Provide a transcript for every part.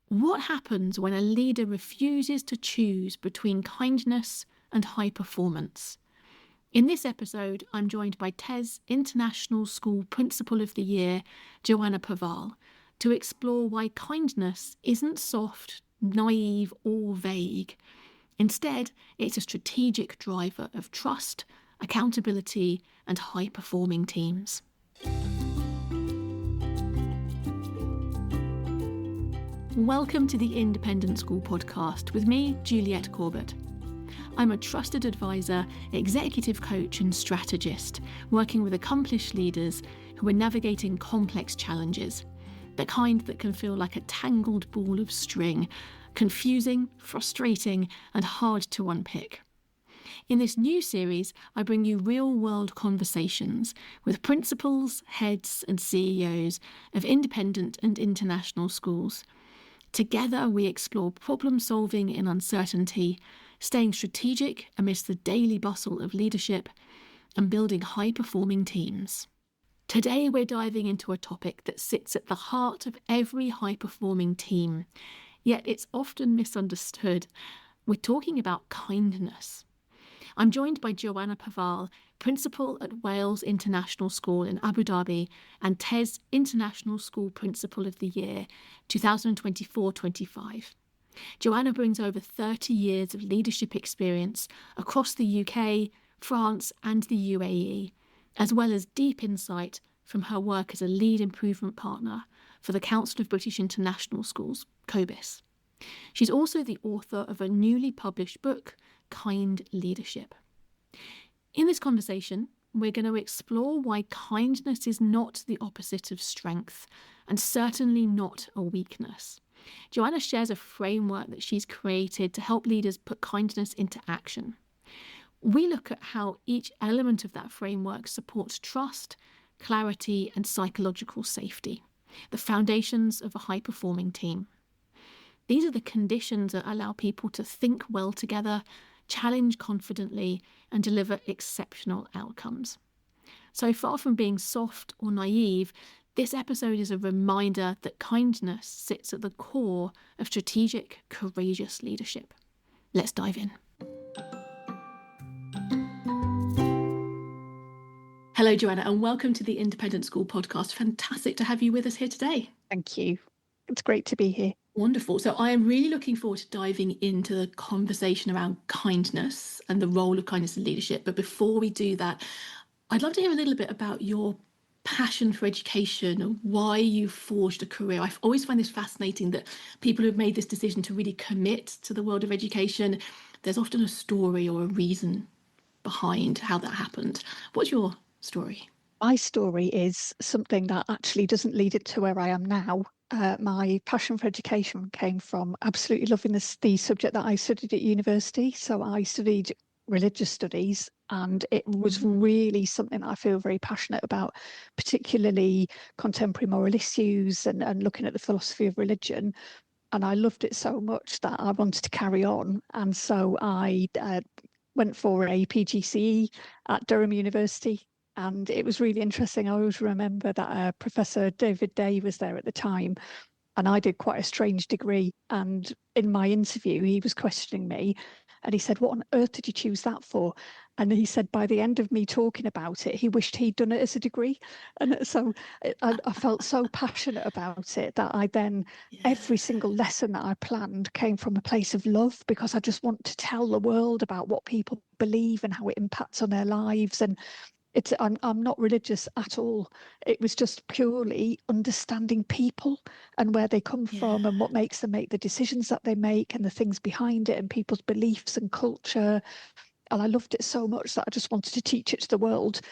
What happens when a leader refuses to choose between kindness and high performance? In this episode, I'm joined by TES International School Principal of the Year, Joanna Povall, to explore why kindness isn't soft, naive, or vague. Instead, it's a strategic driver of trust, accountability, and high-performing teams. Welcome to the Independent School Podcast with me, Juliet Corbett. I'm a trusted advisor, executive coach and strategist, working with accomplished leaders who are navigating complex challenges, the kind that can feel like a tangled ball of string, confusing, frustrating, and hard to unpick. In this new series, I bring you real-world conversations with principals, heads, and CEOs of independent and international schools. Together, we explore problem-solving in uncertainty, staying strategic amidst the daily bustle of leadership, and building high-performing teams. Today, we're diving into a topic that sits at the heart of every high-performing team, yet it's often misunderstood. We're talking about kindness. I'm joined by Joanna Povall, Principal at Wales International School in Abu Dhabi and TES International School Principal of the Year 2024-25. Joanna brings over 30 years of leadership experience across the UK, France and the UAE, as well as deep insight from her work as a lead improvement partner for the Council of British International Schools, COBIS. She's also the author of a newly published book, Kind Leadership. In this conversation, we're going to explore why kindness is not the opposite of strength and certainly not a weakness. Joanna shares a framework that she's created to help leaders put kindness into action. We look at how each element of that framework supports trust, clarity, and psychological safety, the foundations of a high-performing team. These are the conditions that allow people to think well together, challenge confidently, and deliver exceptional outcomes. So far from being soft or naive, this episode is a reminder that kindness sits at the core of strategic, courageous leadership. Let's dive in. Hello, Joanna, and welcome to the Independent School Podcast. Fantastic to have you with us here today. Thank you. It's great to be here. Wonderful. So I am really looking forward to diving into the conversation around kindness and the role of kindness in leadership. But before we do that, I'd love to hear a little bit about your passion for education and why you forged a career. I've always find this fascinating that people who've made this decision to really commit to the world of education, there's often a story or a reason behind how that happened. What's your story? My story is something that actually doesn't lead it to where I am now. My passion for education came from absolutely loving the subject that I studied at university. So I studied religious studies, and it was really something that I feel very passionate about, particularly contemporary moral issues and looking at the philosophy of religion. And I loved it so much that I wanted to carry on. And so I went for a PGCE at Durham University. And it was really interesting. I always remember that Professor David Day was there at the time, and I did quite a strange degree. And in my interview, he was questioning me, and he said, "What on earth did you choose that for?" And he said, by the end of me talking about it, he wished he'd done it as a degree. And so I felt so passionate about it that I then, every single lesson that I planned came from a place of love, because I just want to tell the world about what people believe and how it impacts on their lives. And I'm not religious at all. It was just purely understanding people and where they come from and what makes them make the decisions that they make and the things behind it and people's beliefs and culture. And I loved it so much that I just wanted to teach it to the world.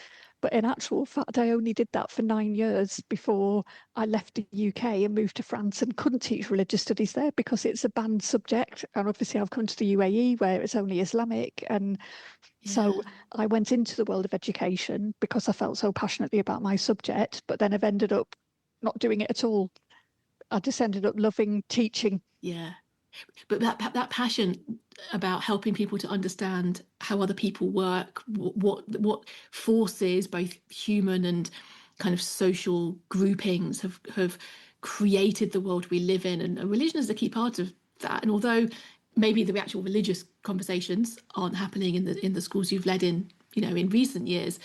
But in actual fact, I only did that for 9 years before I left the UK and moved to France and couldn't teach religious studies there because it's a banned subject. And obviously I've come to the UAE where it's only Islamic. And so I went into the world of education because I felt so passionately about my subject, but then I've ended up not doing it at all. I just ended up loving teaching. Yeah. But that passion about helping people to understand how other people work, what forces, both human and kind of social groupings, have created the world we live in, and religion is a key part of that. And although maybe the actual religious conversations aren't happening in the schools you've led in, in recent years,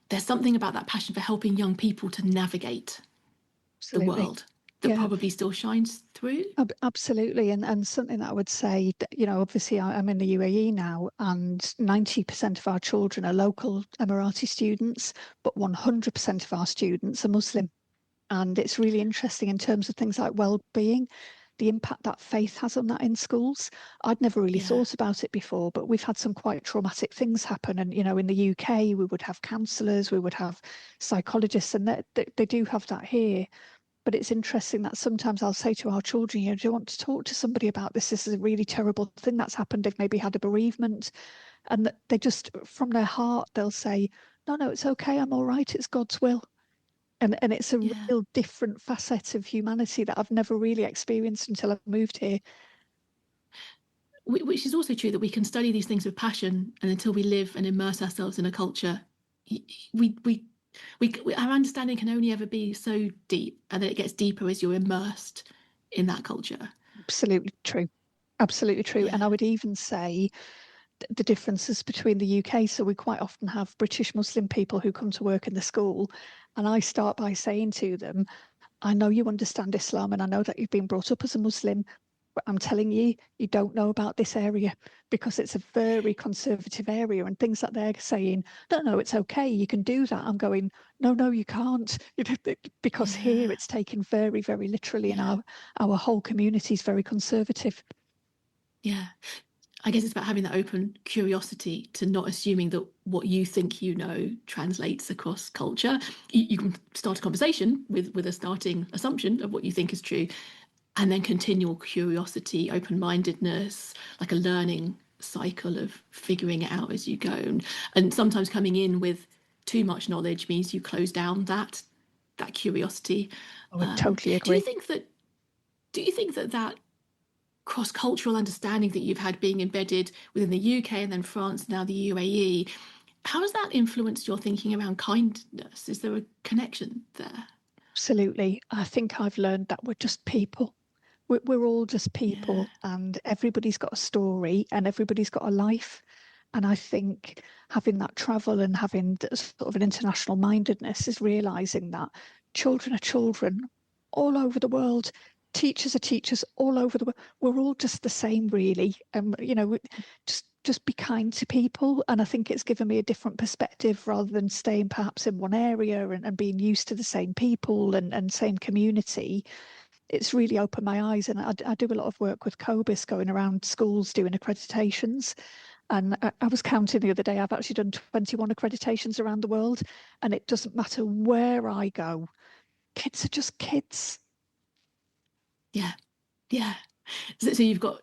there's something about that passion for helping young people to navigate the Absolutely. world that Yeah. probably still shines through. Absolutely, and something that I would say that, obviously I'm in the UAE now, and 90% of our children are local Emirati students, but 100% of our students are Muslim. And it's really interesting in terms of things like well-being, the impact that faith has on that in schools. I'd never really Yeah, thought about it before, but we've had some quite traumatic things happen. And, in the UK, we would have counsellors, we would have psychologists, and they do have that here. But it's interesting that sometimes I'll say to our children, do you want to talk to somebody about this? This is a really terrible thing that's happened. They've maybe had a bereavement, and that they just, from their heart, they'll say, no, it's okay. I'm all right. It's God's will. And it's a yeah. real different facet of humanity that I've never really experienced until I've moved here. Which is also true, that we can study these things with passion, and until we live and immerse ourselves in a culture, we our understanding can only ever be so deep, and then it gets deeper as you're immersed in that culture. Absolutely true. Absolutely true. And Yeah, I would even say the differences between the UK. So we quite often have British Muslim people who come to work in the school. And I start by saying to them, I know you understand Islam and I know that you've been brought up as a Muslim, but I'm telling you, you don't know about this area because it's a very conservative area, and things that they're saying, no, it's okay, you can do that. I'm going, no, you can't, because here yeah, it's taken very, very literally, and yeah, our whole community is very conservative. yeah. I guess it's about having that open curiosity, to not assuming that what you think you know translates across culture. You can start a conversation with a starting assumption of what you think is true, and then continual curiosity, open-mindedness, like a learning cycle of figuring it out as you go. And sometimes coming in with too much knowledge means you close down that curiosity. I would Um, totally do you agree. think that that cross-cultural understanding that you've had, being embedded within the UK and then France, now the UAE, how has that influenced your thinking around kindness? Is there a connection there? Absolutely. I think I've learned that we're just people. We're all just Yeah, people, and everybody's got a story and everybody's got a life. And I think having that travel and having sort of an international mindedness is realizing that children are children all over the world. Teachers are teachers all over the world. We're all just the same, really. And just be kind to people. And I think it's given me a different perspective rather than staying perhaps in one area and being used to the same people and same community. It's really opened my eyes, and I do a lot of work with COBIS, going around schools doing accreditations. And I was counting the other day, I've actually done 21 accreditations around the world, and it doesn't matter where I go, kids are just kids. yeah, yeah. So you've got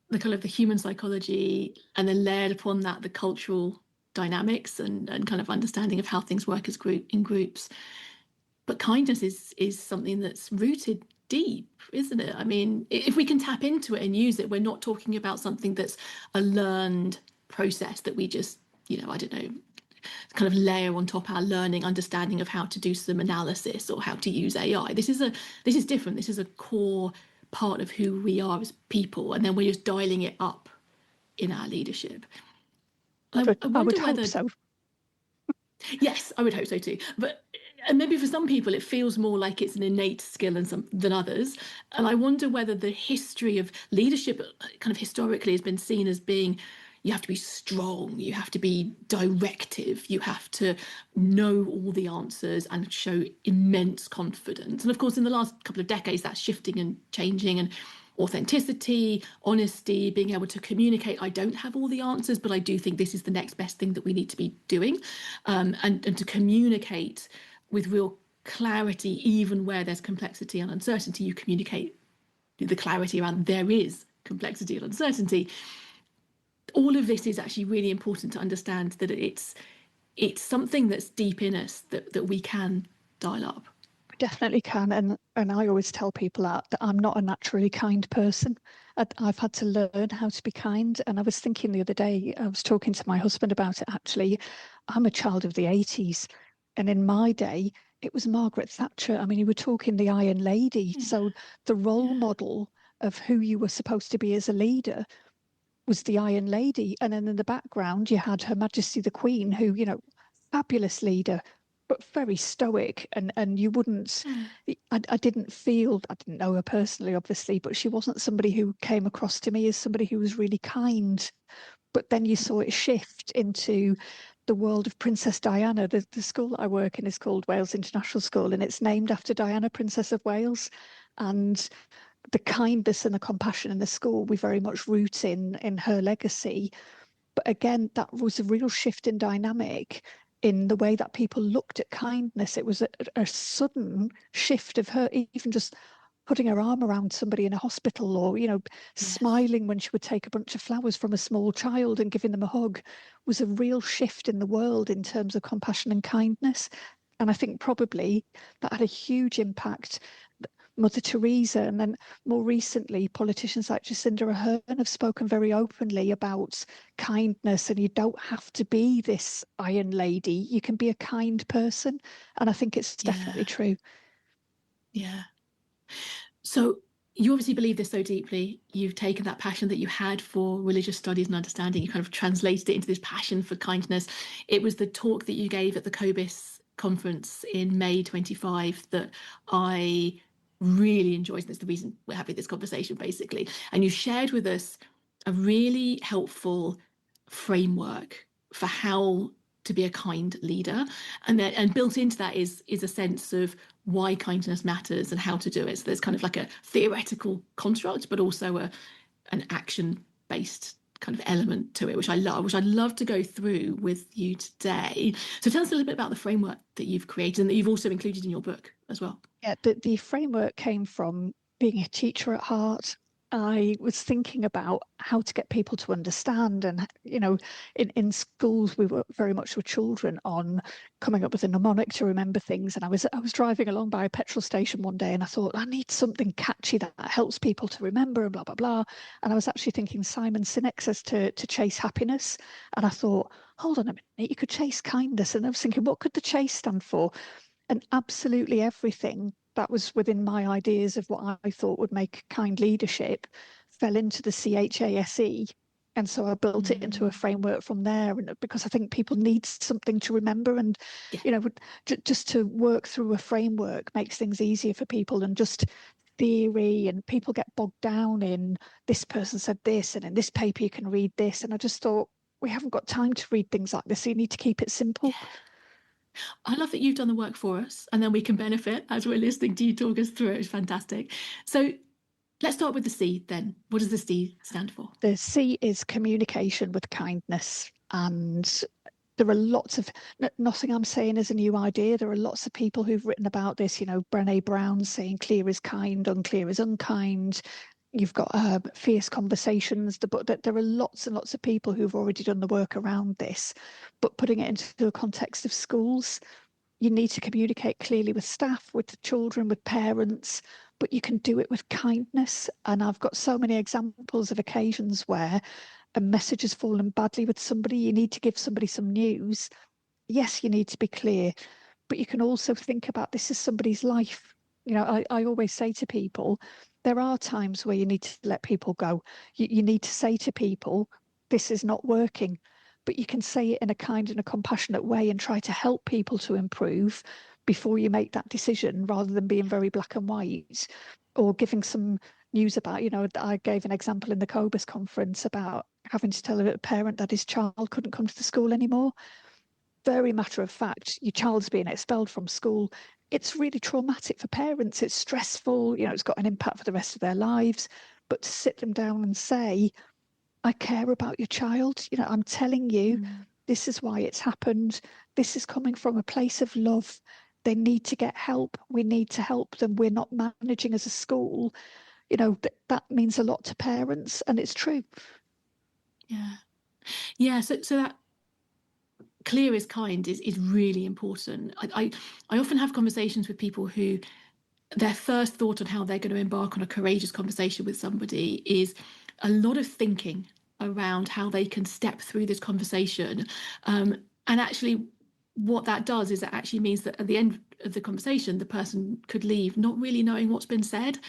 the kind of the human psychology, and then layered upon that the cultural dynamics, and kind of understanding of how things work as in groups. But kindness is something that's rooted deep, isn't it? I mean, if we can tap into it and use it, we're not talking about something that's a learned process that we just, I don't know, kind of layer on top our learning understanding of how to do some analysis or how to use AI. This is different. This is a core part of who we are as people, and then we're just dialing it up in our leadership. I I would wonder hope whether, so. yes, I would hope so too. But and maybe for some people it feels more like it's an innate skill than others. And I wonder whether the history of leadership, kind of historically, has been seen as being, you have to be strong, you have to be directive, you have to know all the answers and show immense confidence. And of course, in the last couple of decades, that's shifting and changing, and authenticity, honesty, being able to communicate. I don't have all the answers, but I do think this is the next best thing that we need to be doing, and to communicate with real clarity, even where there's complexity and uncertainty. You communicate the clarity around there is complexity and uncertainty. All of this is actually really important to understand, that it's something that's deep in us that we can dial up. We definitely can. And I always tell people that I'm not a naturally kind person. I've had to learn how to be kind. And I was thinking the other day, I was talking to my husband about it actually. I'm a child of the 80s. And in my day, it was Margaret Thatcher. I mean, you were talking the Iron Lady. Yeah. So the role Yeah. model of who you were supposed to be as a leader was the Iron Lady. And then in the background, you had Her Majesty the Queen, who, fabulous leader, but very stoic. And you wouldn't, Yeah. I didn't feel, I didn't know her personally, obviously, but she wasn't somebody who came across to me as somebody who was really kind. But then you saw it shift into the world of Princess Diana. The school that I work in is called Wales International School, and it's named after Diana, Princess of Wales. And the kindness and the compassion in the school, we very much root in her legacy. But again, that was a real shift in dynamic in the way that people looked at kindness. It was a sudden shift of her even just putting her arm around somebody in a hospital, or Yes. smiling when she would take a bunch of flowers from a small child and giving them a hug, was a real shift in the world in terms of compassion and kindness. And I think probably that had a huge impact. Mother Teresa, and then more recently, politicians like Jacinda Ardern have spoken very openly about kindness, and you don't have to be this Iron Lady. You can be a kind person, and I think it's definitely Yeah. true. Yeah. So you obviously believe this so deeply. You've taken that passion that you had for religious studies and understanding, you kind of translated it into this passion for kindness. It was the talk that you gave at the COBIS conference in May 25 that I really enjoyed. And that's the reason we're having this conversation, basically. And you shared with us a really helpful framework for how to be a kind leader, and built into that is a sense of why kindness matters and how to do it. So there's kind of like a theoretical construct, but also an action based kind of element to it, which I love, which I'd love to go through with you today. So tell us a little bit about the framework that you've created and that you've also included in your book as well. Yeah, the framework came from being a teacher at heart. I was thinking about how to get people to understand. And, in schools, we work very much with children on coming up with a mnemonic to remember things. And I was driving along by a petrol station one day, and I thought, I need something catchy that helps people to remember, and blah, blah, blah. And I was actually thinking Simon Sinek says to chase happiness. And I thought, hold on a minute, you could chase kindness. And I was thinking, what could the chase stand for? And absolutely everything that was within my ideas of what I thought would make kind leadership fell into the CHASE. And so I built it into a Mm, framework from there. And because I think people need something to remember, and, yeah, just to work through a framework makes things easier for people than just theory. And people get bogged down in this person said this, and in this paper you can read this. And I just thought, we haven't got time to read things like this. So you need to keep it simple. yeah. I love that you've done the work for us, and then we can benefit as we're listening to you talk us through it. It's fantastic. So let's start with the C then. What does the C stand for? The C is communication with kindness. And there are lots of, nothing I'm saying is a new idea. There are lots of people who've written about this. Brené Brown saying clear is kind, unclear is unkind. You've got Fierce Conversations, the book. That there are lots and lots of people who've already done the work around this. But putting it into the context of schools, you need to communicate clearly with staff, with the children, with parents, but you can do it with kindness. And I've got so many examples of occasions where a message has fallen badly with somebody. You need to give somebody some news. Yes, you need to be clear, but you can also think about this as somebody's life. I always say to people, there are times where you need to let people go. You need to say to people, this is not working, but you can say it in a kind and a compassionate way and try to help people to improve before you make that decision, rather than being very black and white or giving some news about, I gave an example in the COBIS conference about having to tell a parent that his child couldn't come to the school anymore. Very matter of fact, your child's being expelled from school. It's really traumatic for parents. It's stressful. It's got an impact for the rest of their lives. But to sit them down and say, I care about your child. I'm telling you, Mm, this is why it's happened. This is coming from a place of love. They need to get help. We need to help them. We're not managing as a school. That means a lot to parents, and it's true. yeah. Yeah. So that clear is kind is really important. I often have conversations with people who their first thought on how they're going to embark on a courageous conversation with somebody is a lot of thinking around how they can step through this conversation. And actually, what that does is it actually means that at the end, of the conversation, the person could leave not really knowing what's been said.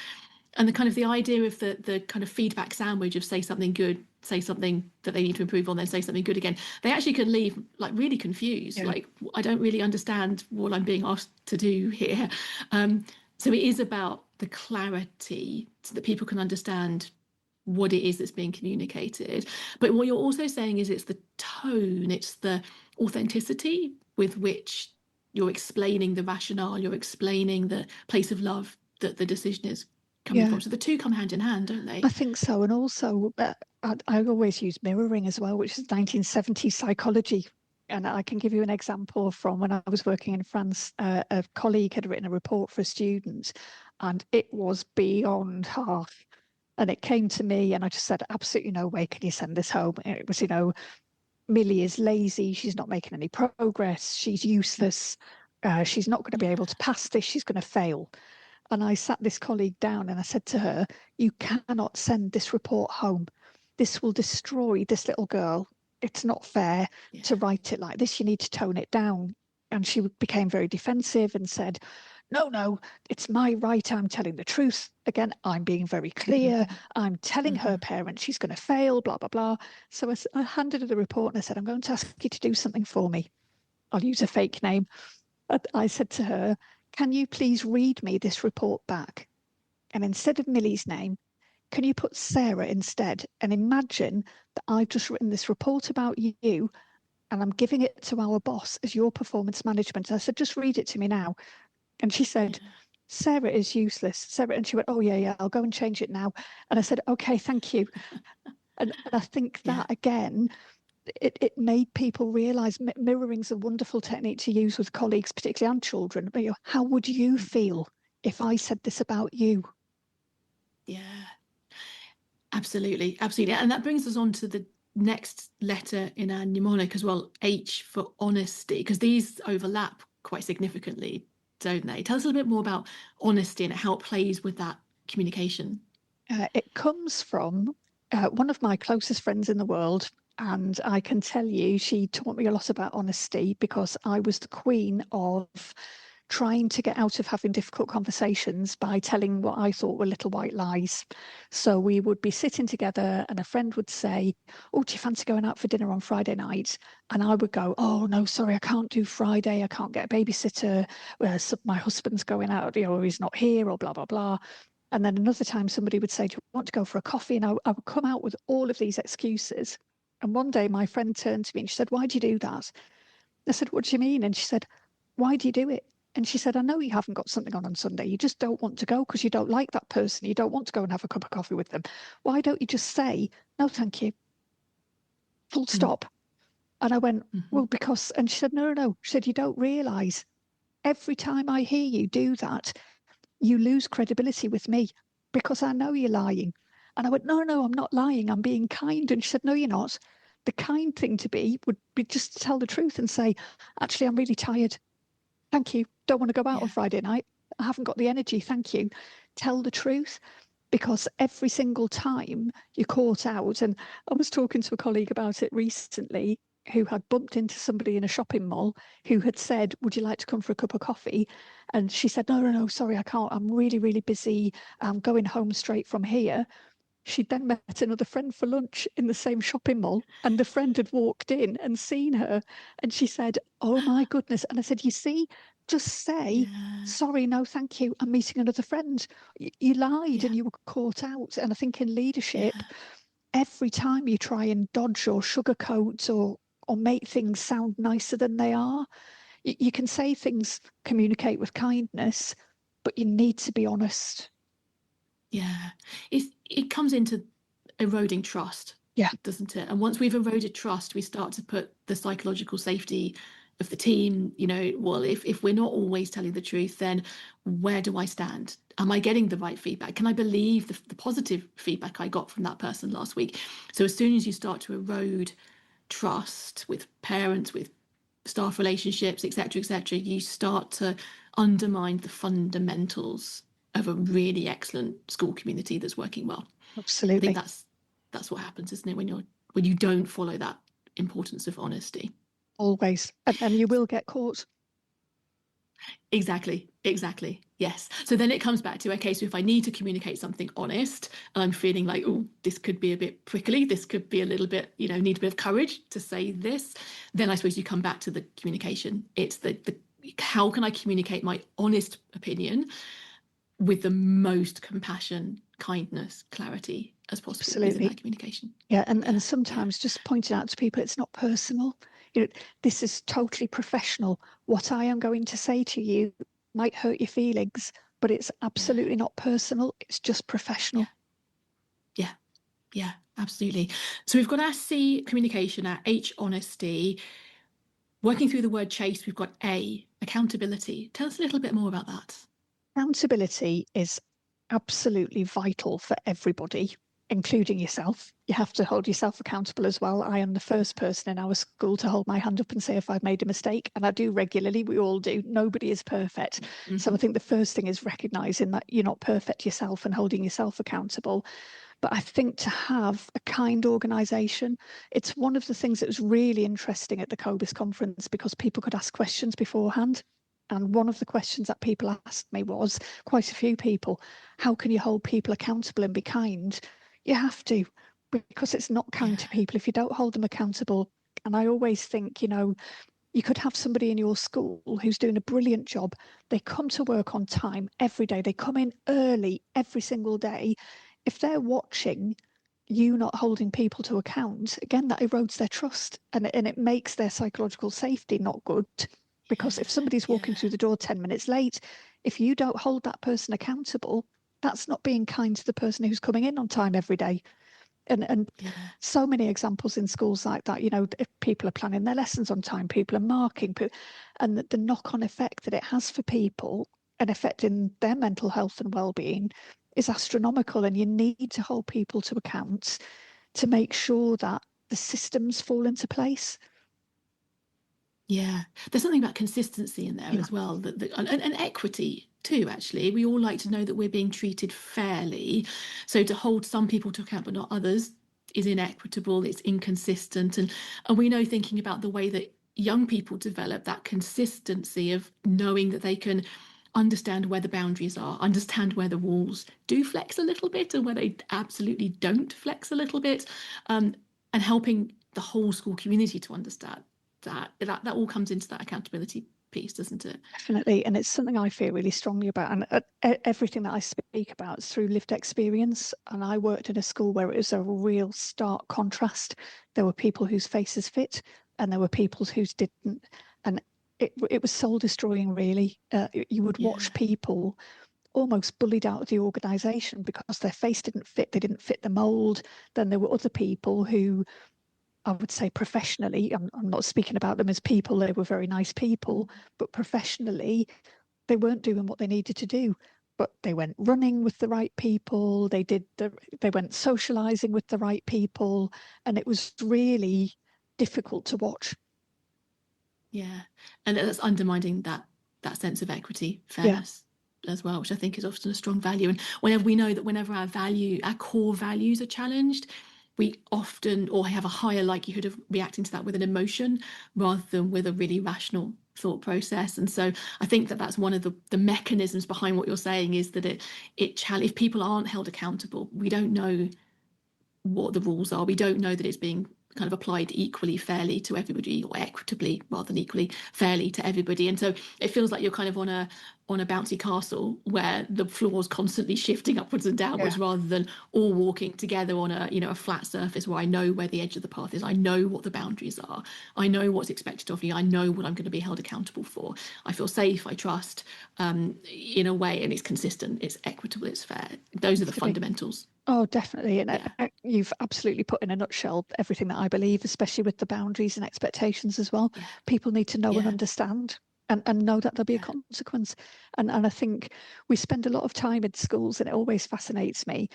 And the idea of the kind of feedback sandwich of say something good, say something that they need to improve on, then say something good again. They actually could leave like really confused. Yeah. Like, I don't really understand what I'm being asked to do here. So it is about the clarity so that people can understand what it is that's being communicated. But what you're also saying is it's the tone, it's the authenticity with which you're explaining the rationale, you're explaining the place of love that the decision is coming from. So the two come hand in hand, don't they? I think so. And also, I always use mirroring as well, which is 1970s psychology. And I can give you an example from when I was working in France. A colleague had written a report for a student, and it was beyond half. And it came to me, and I just said, absolutely no way can you send this home. And it was, Millie is lazy. She's not making any progress. She's useless. She's not going to be able to pass this. She's going to fail. And I sat this colleague down and I said to her, you cannot send this report home. This will destroy this little girl. It's not fair to write it like this. You need to tone it down. And she became very defensive and said, no, it's my right. I'm telling the truth. Again, I'm being very clear. I'm telling her parents she's going to fail, blah, blah, blah. So I handed her the report and I said, I'm going to ask you to do something for me. I'll use a fake name. I said to her, can you please read me this report back? And instead of Millie's name, can you put Sarah instead? And imagine that I've just written this report about you and I'm giving it to our boss as your performance management. I said, just read it to me now. And she said, Sarah is useless. Sarah, and she went, oh, yeah, I'll go and change it now. And I said, okay, thank you. And I think that, again, it made people realise mirroring's a wonderful technique to use with colleagues, particularly and children. But how would you feel if I said this about you? Yeah, absolutely. And that brings us on to the next letter in our mnemonic as well, H for honesty, because these overlap quite significantly, don't they? Tell us a little bit more about honesty and how it plays with that communication. It comes from one of my closest friends in the world. And I can tell you, she taught me a lot about honesty because I was the queen of trying to get out of having difficult conversations by telling what I thought were little white lies. So we would be sitting together and a friend would say, oh, do you fancy going out for dinner on Friday night? And I would go, oh, no, sorry, I can't do Friday. I can't get a babysitter. My husband's going out, or he's not here, or blah, blah, blah. And then another time somebody would say, do you want to go for a coffee? And I would come out with all of these excuses. And one day my friend turned to me and she said, why do you do that? I said, what do you mean? And she said, why do you do it? And she said, I know you haven't got something on Sunday. You just don't want to go because you don't like that person. You don't want to go and have a cup of coffee with them. Why don't you just say, no, thank you. Full stop. And I went, well, because, and she said, no. She said, you don't realise every time I hear you do that, you lose credibility with me because I know you're lying. And I went, no, I'm not lying. I'm being kind. And she said, no, you're not. The kind thing to be would be just to tell the truth and say, actually, I'm really tired. Thank you. Don't want to go out on Friday night. I haven't got the energy. Thank you. Tell the truth, because every single time you're caught out, and I was talking to a colleague about it recently who had bumped into somebody in a shopping mall who had said, would you like to come for a cup of coffee? And she said, no, sorry, I can't. I'm really, really busy. I'm going home straight from here. She'd then met another friend for lunch in the same shopping mall, and the friend had walked in and seen her. And she said, oh my goodness. And I said, you see, just say, sorry, no, thank you. I'm meeting another friend. You lied and you were caught out. And I think in leadership, every time you try and dodge or sugarcoat or make things sound nicer than they are, you can say things, communicate with kindness, but you need to be honest. Yeah, it comes into eroding trust, doesn't it? And once we've eroded trust, we start to put the psychological safety of the team, well, if we're not always telling the truth, then where do I stand? Am I getting the right feedback? Can I believe the positive feedback I got from that person last week? So as soon as you start to erode trust with parents, with staff relationships, etc., you start to undermine the fundamentals of a really excellent school community that's working well. Absolutely. I think that's what happens, isn't it, when you don't follow that importance of honesty. Always. And you will get caught. Exactly. Yes. So then it comes back to, okay, so if I need to communicate something honest and I'm feeling like, oh, this could be a bit prickly, this could be a little bit, need a bit of courage to say this, then I suppose you come back to the communication. It's the how can I communicate my honest opinion with the most compassion, kindness, clarity as possible within Absolutely. that communication. Yeah, and sometimes just pointing out to people it's not personal. This is totally professional. What I am going to say to you might hurt your feelings, but it's absolutely not personal. It's just professional. Yeah, absolutely. So we've got our C, communication, our H, honesty. Working through the word chase, we've got A, accountability. Tell us a little bit more about that. Accountability is absolutely vital for everybody, including yourself. You have to hold yourself accountable as well. I am the first person in our school to hold my hand up and say if I've made a mistake, and I do regularly. We all do. Nobody is perfect. Mm-hmm. So I think the first thing is recognizing that you're not perfect yourself and holding yourself accountable. But I think to have a kind organisation, it's one of the things that was really interesting at the COBIS conference because people could ask questions beforehand. And one of the questions that people asked me was, quite a few people, how can you hold people accountable and be kind? You have to, because it's not kind to people if you don't hold them accountable. And I always think, you could have somebody in your school who's doing a brilliant job. They come to work on time every day. They come in early every single day. If they're watching you not holding people to account, again, that erodes their trust and it makes their psychological safety not good. Because if somebody's walking through the door 10 minutes late, if you don't hold that person accountable, that's not being kind to the person who's coming in on time every day. And so many examples in schools like that, if people are planning their lessons on time, people are marking, and the knock-on effect that it has for people and affecting their mental health and well-being is astronomical. And you need to hold people to account to make sure that the systems fall into place. Yeah, there's something about consistency in there as well, and equity too, actually. We all like to know that we're being treated fairly. So to hold some people to account but not others is inequitable, it's inconsistent. And we know, thinking about the way that young people develop, that consistency of knowing that they can understand where the boundaries are, understand where the walls do flex a little bit and where they absolutely don't flex a little bit, and helping the whole school community to understand that all comes into that accountability piece, doesn't it? Definitely. And it's something I feel really strongly about. And everything that I speak about is through lived experience. And I worked in a school where it was a real stark contrast. There were people whose faces fit and there were people whose didn't. And it was soul destroying, really. You would watch people almost bullied out of the organisation because their face didn't fit. They didn't fit the mould. Then there were other people who, I would say professionally, I'm not speaking about them as people, they were very nice people, but professionally, they weren't doing what they needed to do. But they went running with the right people, they went socializing with the right people, and it was really difficult to watch. Yeah, and that's undermining that sense of equity, fairness as well, which I think is often a strong value. And whenever we know that whenever our core values are challenged, we often or have a higher likelihood of reacting to that with an emotion rather than with a really rational thought process. And so I think that that's one of the mechanisms behind what you're saying, is that if people aren't held accountable, we don't know what the rules are. We don't know that it's being kind of applied equally fairly to everybody, or equitably rather than equally fairly to everybody. And so it feels like you're kind of on a bouncy castle where the floor is constantly shifting upwards and downwards, rather than all walking together on a flat surface where I know where the edge of the path is. I know what the boundaries are. I know what's expected of me. I know what I'm going to be held accountable for. I feel safe. I trust, in a way, and it's consistent. It's equitable. It's fair. Those are the fundamentals. Oh, definitely. And you've absolutely put in a nutshell everything that I believe, especially with the boundaries and expectations as well. People need to know and understand and know that there'll be a consequence. And I think we spend a lot of time in schools, and it always fascinates me.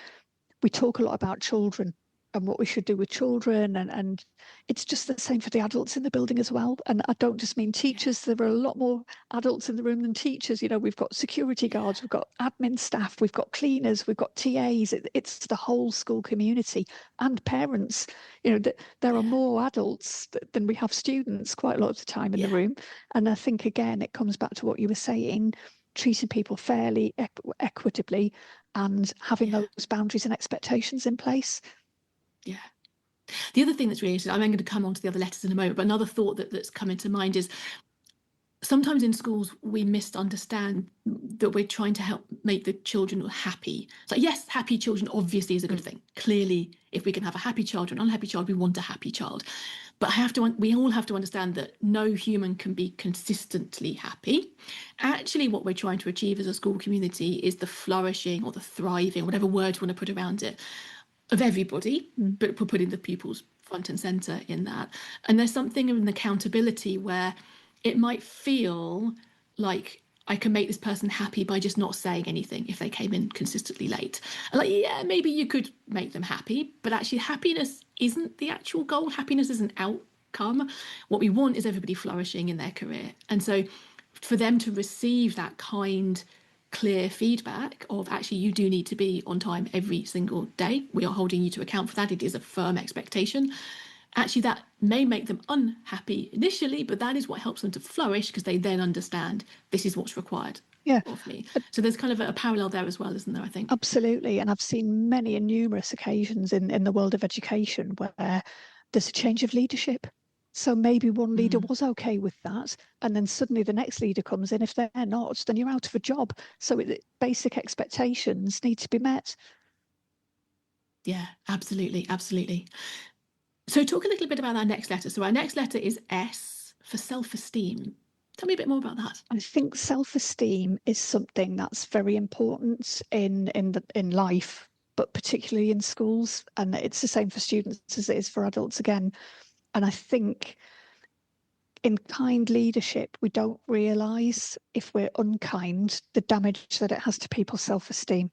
We talk a lot about children, and what we should do with children. And it's just the same for the adults in the building as well. And I don't just mean teachers. There are a lot more adults in the room than teachers. You know, we've got security guards, we've got admin staff, we've got cleaners, we've got TAs. It's the whole school community and parents. You know, there are more adults than we have students quite a lot of the time in the room. And I think, again, it comes back to what you were saying, treating people fairly, equitably, and having those boundaries and expectations in place. Yeah. The other thing that's really interesting, I'm going to come on to the other letters in a moment, but another thought that's come into mind is sometimes in schools we misunderstand that we're trying to help make the children happy. So yes, happy children obviously is a good thing. Clearly, if we can have a happy child or an unhappy child, we want a happy child. But we all have to understand that no human can be consistently happy. Actually, what we're trying to achieve as a school community is the flourishing or the thriving, whatever word you want to put around it, of everybody, but we're putting the pupils front and centre in that. And there's something in accountability where it might feel like I can make this person happy by just not saying anything if they came in consistently late. And like, yeah, maybe you could make them happy, but actually happiness isn't the actual goal. Happiness is an outcome. What we want is everybody flourishing in their career. And so for them to receive that kind, clear feedback of actually you do need to be on time every single day, we are holding you to account for that, it is a firm expectation. Actually, that may make them unhappy initially, but that is what helps them to flourish because they then understand this is what's required of me. So there's kind of a parallel there as well, isn't there, I think? Absolutely. And I've seen many and numerous occasions in the world of education where there's a change of leadership. So maybe one leader was okay with that, and then suddenly the next leader comes in. If they're not, then you're out of a job. So basic expectations need to be met. Yeah, absolutely, absolutely. So talk a little bit about our next letter. So our next letter is S for self-esteem. Tell me a bit more about that. I think self-esteem is something that's very important in life, but particularly in schools. And it's the same for students as it is for adults again. And I think in kind leadership, we don't realise, if we're unkind, the damage that it has to people's self-esteem.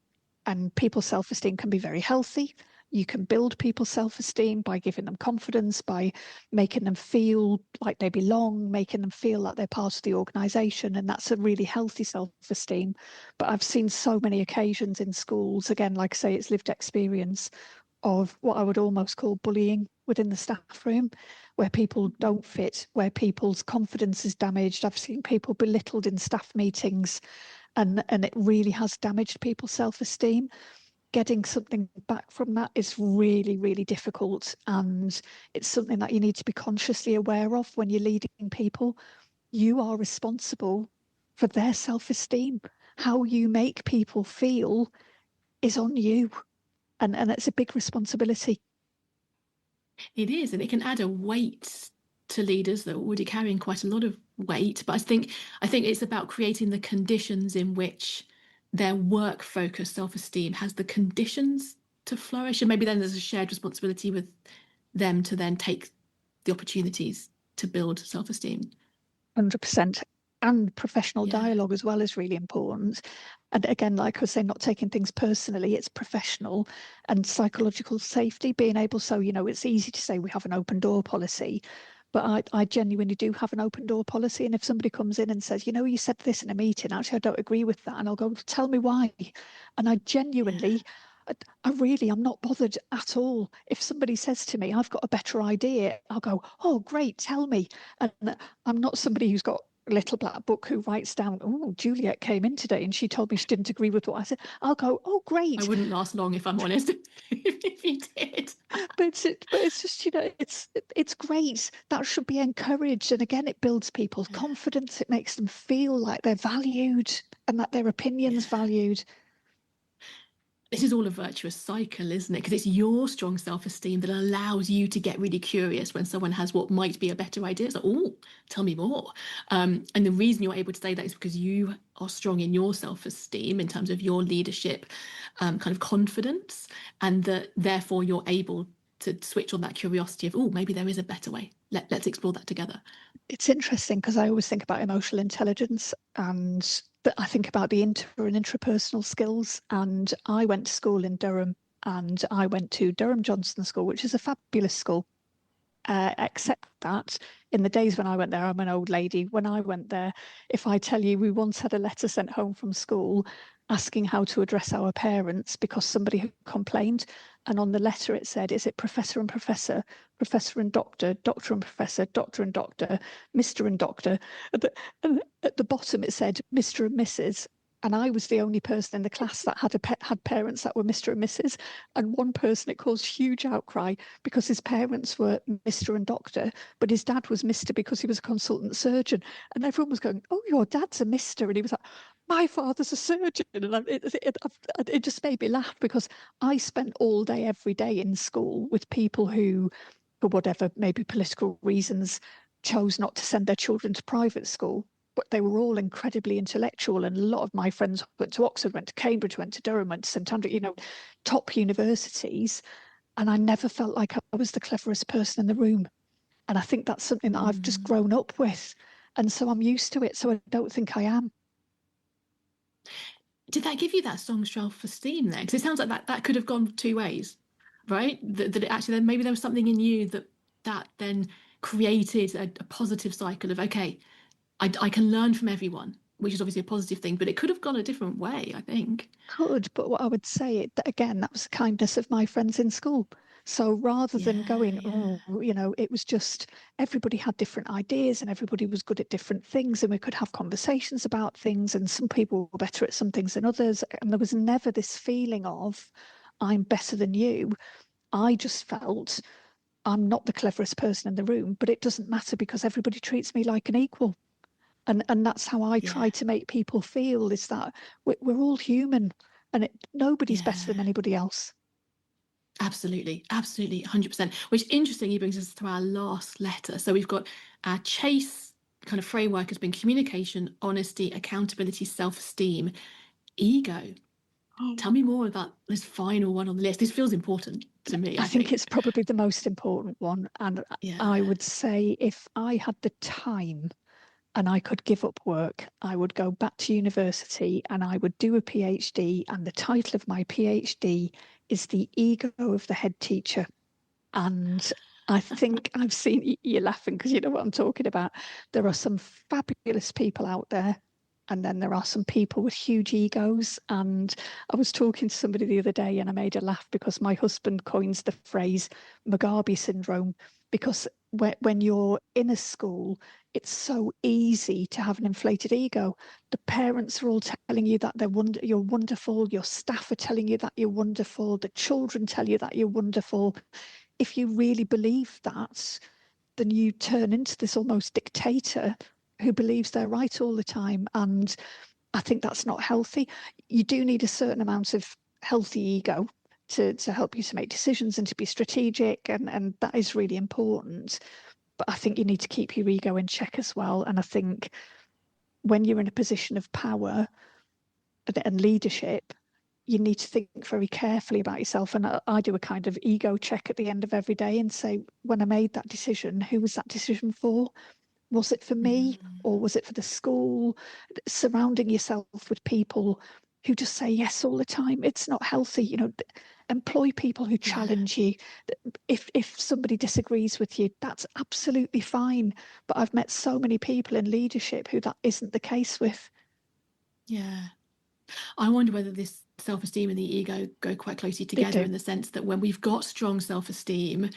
And people's self-esteem can be very healthy. You can build people's self-esteem by giving them confidence, by making them feel like they belong, making them feel like they're part of the organisation. And that's a really healthy self-esteem. But I've seen so many occasions in schools, again, like I say, it's lived experience, of what I would almost call bullying within the staff room, where people don't fit, where people's confidence is damaged. I've seen people belittled in staff meetings, and it really has damaged people's self-esteem. Getting something back from that is really, really difficult. And it's something that you need to be consciously aware of when you're leading people. You are responsible for their self-esteem. How you make people feel is on you. And it's a big responsibility. It is, and it can add a weight to leaders that are already carrying quite a lot of weight. But I think it's about creating the conditions in which their work-focused self-esteem has the conditions to flourish. And maybe then there's a shared responsibility with them to then take the opportunities to build self-esteem. 100%. And professional dialogue as well is really important. And again, like I was saying, not taking things personally, it's professional. And psychological safety, being able, so, you know, it's easy to say we have an open door policy, but I genuinely do have an open door policy. And if somebody comes in and says, you know, you said this in a meeting, actually, I don't agree with that. And I'll go, tell me why. And I genuinely, I'm not bothered at all. If somebody says to me, I've got a better idea, I'll go, oh, great, tell me. And I'm not somebody who's got little black book who writes down, oh, Juliet came in today and she told me she didn't agree with what I said. I'll go, oh, great. I wouldn't last long, if I'm honest, if you did. But it's just, you know, it's great. That should be encouraged. And again, it builds people's confidence. It makes them feel like they're valued and that their opinion's valued. This is all a virtuous cycle, isn't it? Because it's your strong self-esteem that allows you to get really curious when someone has what might be a better idea. It's like, oh, tell me more. And the reason you're able to say that is because you are strong in your self-esteem in terms of your leadership, kind of confidence, and that therefore you're able to switch on that curiosity of, oh, maybe there is a better way. Let's explore that together. It's interesting because I always think about emotional intelligence, and I think about the inter and intrapersonal skills. And I went to school in Durham, and I went to Durham Johnson School, which is a fabulous school. Except that in the days when I went there, I'm an old lady. When I went there, if I tell you, we once had a letter sent home from school asking how to address our parents because somebody had complained. And on the letter it said, is it professor and professor, professor and doctor, doctor and professor, doctor and doctor, Mr. and doctor. And at the bottom it said Mr. and Mrs. And I was the only person in the class that had parents that were Mr. and Mrs. And one person, it caused huge outcry because his parents were Mr. and Doctor, but his dad was Mr. because he was a consultant surgeon. And everyone was going, oh, your dad's a Mr. And he was like, my father's a surgeon. And it just made me laugh because I spent all day, every day in school with people who, for whatever, maybe political reasons, chose not to send their children to private school. But they were all incredibly intellectual. And a lot of my friends went to Oxford, went to Cambridge, went to Durham, went to St Andrews, top universities. And I never felt like I was the cleverest person in the room. And I think that's something that I've just grown up with. And so I'm used to it. So I don't think I am. Did that give you that strong self-esteem then? Because it sounds like that could have gone two ways, right? That it actually, then maybe there was something in you that then created a positive cycle of, okay, I can learn from everyone, which is obviously a positive thing, but it could have gone a different way, I think. Could, but what I would say, again, that was the kindness of my friends in school. So rather than going, oh, it was just everybody had different ideas and everybody was good at different things and we could have conversations about things and some people were better at some things than others. And there was never this feeling of, I'm better than you. I just felt I'm not the cleverest person in the room, but it doesn't matter because everybody treats me like an equal. And that's how I try to make people feel, is that we're all human and nobody's better than anybody else. Absolutely, absolutely, 100%. Which interestingly brings us to our last letter. So we've got our CHASE kind of framework has been communication, honesty, accountability, self-esteem, ego. Tell me more about this final one on the list. This feels important to me. I think it's probably the most important one. And I would say if I had the time and I could give up work, I would go back to university and I would do a PhD. And the title of my PhD is The Ego of the Head Teacher. And I think I've seen you laughing because you know what I'm talking about. There are some fabulous people out there. And then there are some people with huge egos. And I was talking to somebody the other day and I made a laugh because my husband coins the phrase Mugabe syndrome, because when you're in a school, it's so easy to have an inflated ego. The parents are all telling you that you're wonderful. Your staff are telling you that you're wonderful. The children tell you that you're wonderful. If you really believe that, then you turn into this almost dictator who believes they're right all the time. And I think that's not healthy. You do need a certain amount of healthy ego to help you to make decisions and to be strategic. And that is really important. But I think you need to keep your ego in check as well. And I think when you're in a position of power and leadership, you need to think very carefully about yourself. And I do a kind of ego check at the end of every day and say, when I made that decision, who was that decision for? Was it for me or was it for the school? Surrounding yourself with people who just say yes all the time, it's not healthy. Employ people who challenge you. If somebody disagrees with you, that's absolutely fine. But I've met so many people in leadership who that isn't the case with. Yeah. I wonder whether this self-esteem and the ego go quite closely together in the sense that when we've got strong self-esteem,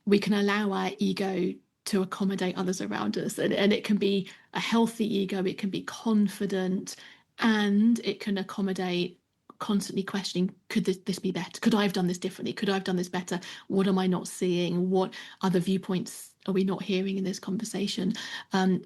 we can allow our ego to accommodate others around us. And it can be a healthy ego, it can be confident, and it can accommodate constantly questioning, could this be better? Could I have done this differently? Could I have done this better? What am I not seeing? What other viewpoints are we not hearing in this conversation?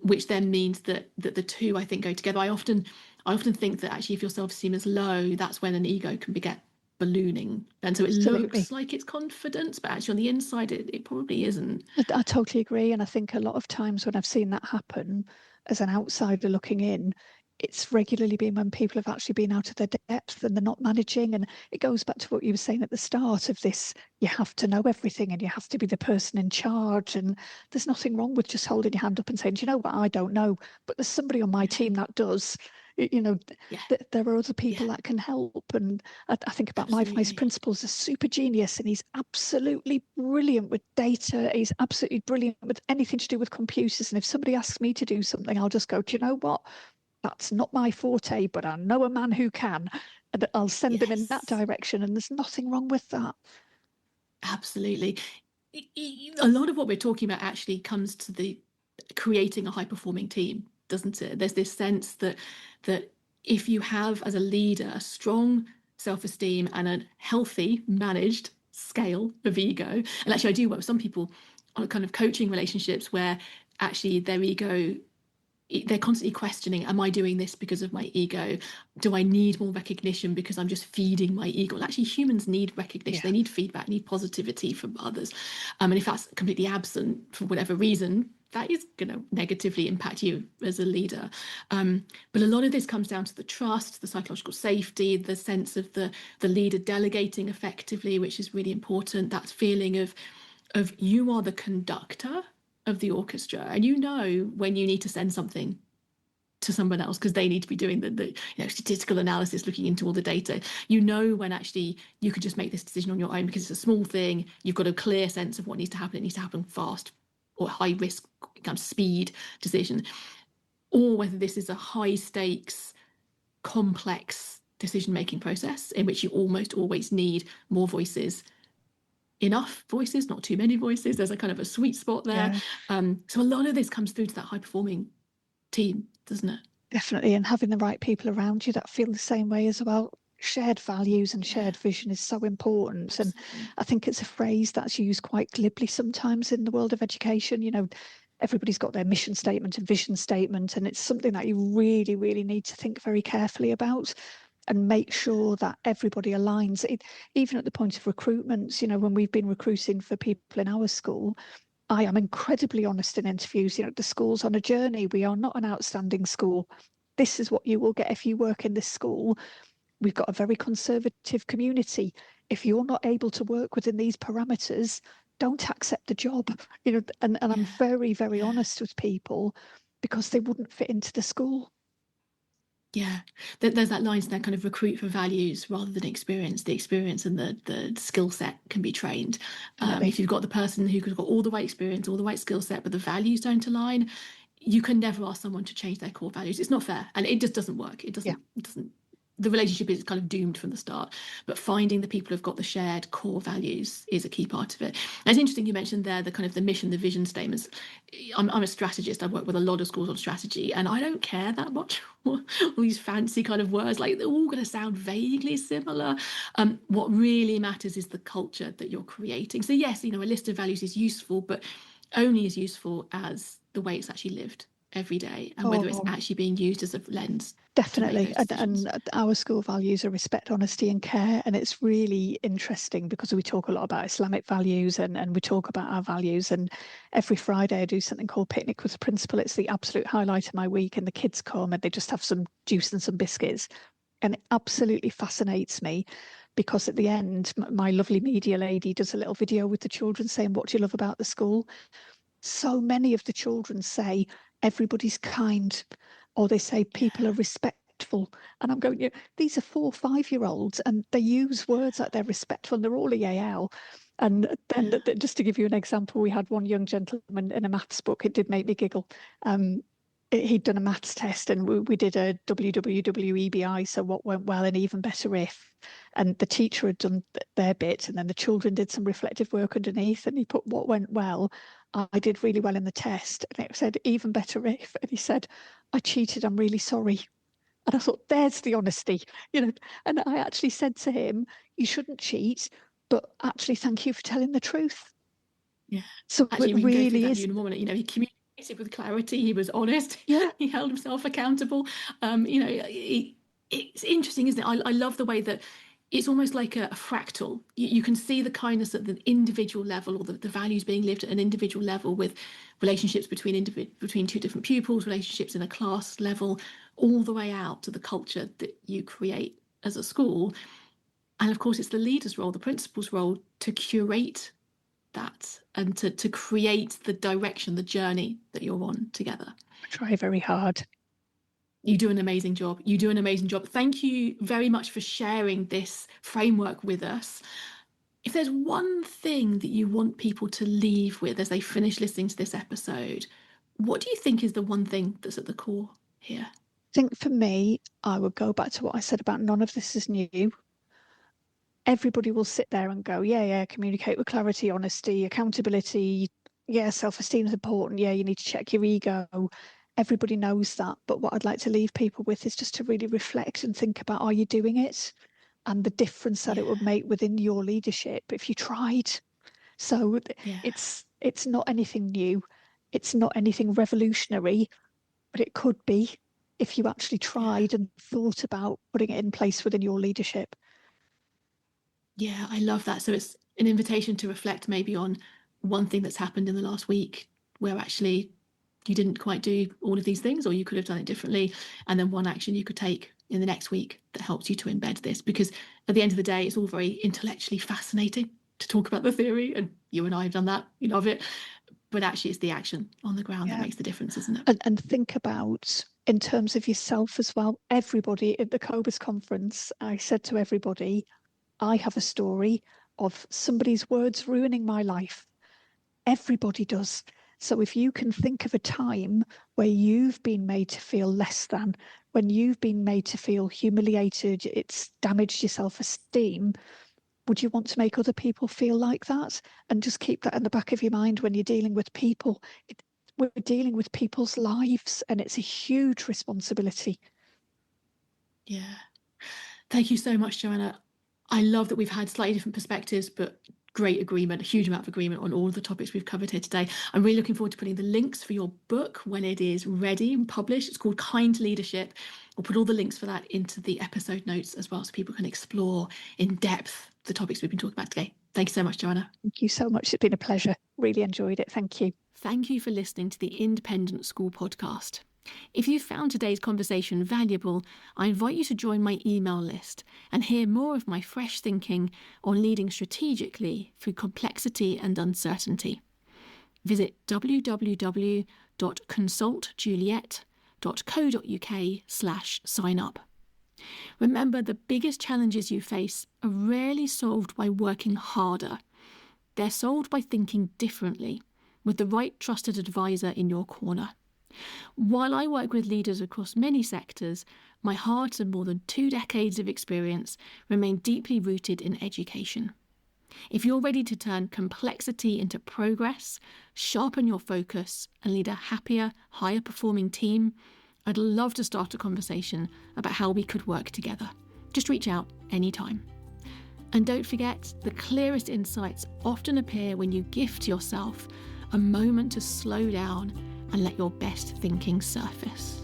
Which then means that the two, I think, go together. I often think that actually if your self-esteem is low, that's when an ego can get ballooning. And so it looks like it's confidence, but actually on the inside, it probably isn't. I totally agree. And I think a lot of times when I've seen that happen as an outsider looking in, it's regularly been when people have actually been out of their depth and they're not managing. And it goes back to what you were saying at the start of this, you have to know everything and you have to be the person in charge. And there's nothing wrong with just holding your hand up and saying, do you know what, I don't know, but there's somebody on my team that does. Yeah. There are other Yeah. people that can help. And I think about my vice Absolutely. principal's a super genius, and he's absolutely brilliant with data. He's absolutely brilliant with anything to do with computers. And if somebody asks me to do something, I'll just go, do you know what? That's not my forte, but I know a man who can. And I'll send them in that Yes. direction. And there's nothing wrong with that. Absolutely. A lot of what we're talking about actually comes to the creating a high performing team, doesn't it? There's this sense that if you have as a leader a strong self-esteem and a healthy managed scale of ego, and actually I do work with some people on kind of coaching relationships where actually their ego, they're constantly questioning, am I doing this because of my ego? Do I need more recognition because I'm just feeding my ego? Well, actually, humans need recognition. Yeah. They need feedback, need positivity from others. And if that's completely absent for whatever reason, that is going to negatively impact you as a leader. But a lot of this comes down to the trust, the psychological safety, the sense of the leader delegating effectively, which is really important. That feeling of you are the conductor of the orchestra, and you know when you need to send something to someone else because they need to be doing the statistical analysis, looking into all the data. You know when actually you could just make this decision on your own because it's a small thing. You've got a clear sense of what needs to happen. It needs to happen fast, or high risk kind of speed decision, or whether this is a high stakes, complex decision making process in which you almost always need more voices, enough voices, not too many voices. There's a kind of a sweet spot there. Yeah. So a lot of this comes through to that high performing team, doesn't it? Definitely. And having the right people around you that feel the same way as well. Shared values and Yeah, shared vision is so important. And absolutely. I think it's a phrase that's used quite glibly sometimes in the world of education. Everybody's got their mission statement and vision statement, and it's something that you really, really need to think very carefully about and make sure that everybody aligns. Even at the point of recruitment, when we've been recruiting for people in our school, I am incredibly honest in interviews. The school's on a journey. We are not an outstanding school. This is what you will get if you work in this school. We've got a very conservative community. If you're not able to work within these parameters, don't accept the job. And I'm Yeah, very, very yeah, honest with people because they wouldn't fit into the school. yeah. There's that line in there, kind of recruit for values rather than experience. The experience and the skill set can be trained. If Definitely. you've got the person who's got all the right experience, all the right skill set, but the values don't align, you can never ask someone to change their core values. It's not fair, and it just doesn't work. It Yeah. doesn't. It doesn't. The relationship is kind of doomed from the start. But finding the people who've got the shared core values is a key part of it. And it's interesting you mentioned there the kind of the mission, the vision statements. I'm a strategist. I work with a lot of schools on strategy, and I don't care that much. All these fancy kind of words, like they're all going to sound vaguely similar. What really matters is the culture that you're creating. So yes, a list of values is useful, but only as useful as the way it's actually lived every day and whether it's Oh, actually being used as a lens to make definitely. those And, decisions. and our school values are respect, honesty, and care. And it's really interesting because we talk a lot about Islamic values and we talk about our values. And every Friday, I do something called Picnic with the Principal. It's the absolute highlight of my week. And the kids come and they just have some juice and some biscuits. And it absolutely fascinates me because at the end, my lovely media lady does a little video with the children saying, what do you love about the school? So many of the children say everybody's kind, or they say people are Yeah, respectful. And I'm going, these are 4 or 5-year-olds, and they use words like they're respectful, and they're all EAL. And then, yeah, just to give you an example, we had one young gentleman in a maths book. It did make me giggle. He'd done a maths test, and we did a WWWEBI, so what went well and even better if. And the teacher had done their bit, and then the children did some reflective work underneath, and he put what went well. I did really well in the test, and it said even better if. And he said, I cheated, I'm really sorry. And I thought, there's the honesty, And I actually said to him, you shouldn't cheat, but actually, thank you for telling the truth. yeah. So it Actually, we can go through really that is, view in a moment. He communicated with clarity. He was honest. yeah, He held himself accountable. It's interesting, isn't it? I love the way that it's almost like a fractal. You can see the kindness at the individual level, or the values being lived at an individual level, with relationships between two different pupils, relationships in a class level, all the way out to the culture that you create as a school. And of course, it's the leader's role, the principal's role, to curate that and to create the direction, the journey that you're on together. try very hard. You do an amazing job. You do an amazing job. Thank you very much for sharing this framework with us. If there's one thing that you want people to leave with as they finish listening to this episode, what do you think is the one thing that's at the core here? I think for me, I would go back to what I said about none of this is new. Everybody will sit there and go, yeah, communicate with clarity, honesty, accountability. Yeah, self-esteem is important. Yeah, you need to check your ego. Everybody knows that. But what I'd like to leave people with is just to really reflect and think about, are you doing it? And the difference that it would make within your leadership if you tried. So it's not anything new. It's not anything revolutionary, but it could be if you actually tried and thought about putting it in place within your leadership. Yeah, I love that. So it's an invitation to reflect maybe on one thing that's happened in the last week where actually you didn't quite do all of these things, or you could have done it differently. And then one action you could take in the next week that helps you to embed this. Because at the end of the day, it's all very intellectually fascinating to talk about the theory. And you and I have done that. You love it. But actually, it's the action on the ground that makes the difference, isn't it? And think about, in terms of yourself as well, everybody at the COBIS conference, I said to everybody, I have a story of somebody's words ruining my life. Everybody does. So if you can think of a time where you've been made to feel less than, when you've been made to feel humiliated, it's damaged your self-esteem, would you want to make other people feel like that? And just keep that in the back of your mind when you're dealing with people. We're dealing with people's lives, and it's a huge responsibility. Yeah. Thank you so much, Joanna. I love that we've had slightly different perspectives, but great agreement, a huge amount of agreement on all of the topics we've covered here today. I'm really looking forward to putting the links for your book when it is ready and published. It's called Kind Leadership. We'll put all the links for that into the episode notes as well, so people can explore in depth the topics we've been talking about today. Thank you so much, Joanna. Thank you so much. It's been a pleasure. Really enjoyed it. Thank you. Thank you for listening to the Independent School Podcast. If you found today's conversation valuable, I invite you to join my email list and hear more of my fresh thinking on leading strategically through complexity and uncertainty. Visit www.consultjuliet.co.uk/sign up. Remember, the biggest challenges you face are rarely solved by working harder. They're solved by thinking differently, with the right trusted advisor in your corner. While I work with leaders across many sectors, my heart and more than 2 decades of experience remain deeply rooted in education. If you're ready to turn complexity into progress, sharpen your focus, and lead a happier, higher performing team, I'd love to start a conversation about how we could work together. Just reach out anytime. And don't forget, the clearest insights often appear when you gift yourself a moment to slow down and let your best thinking surface.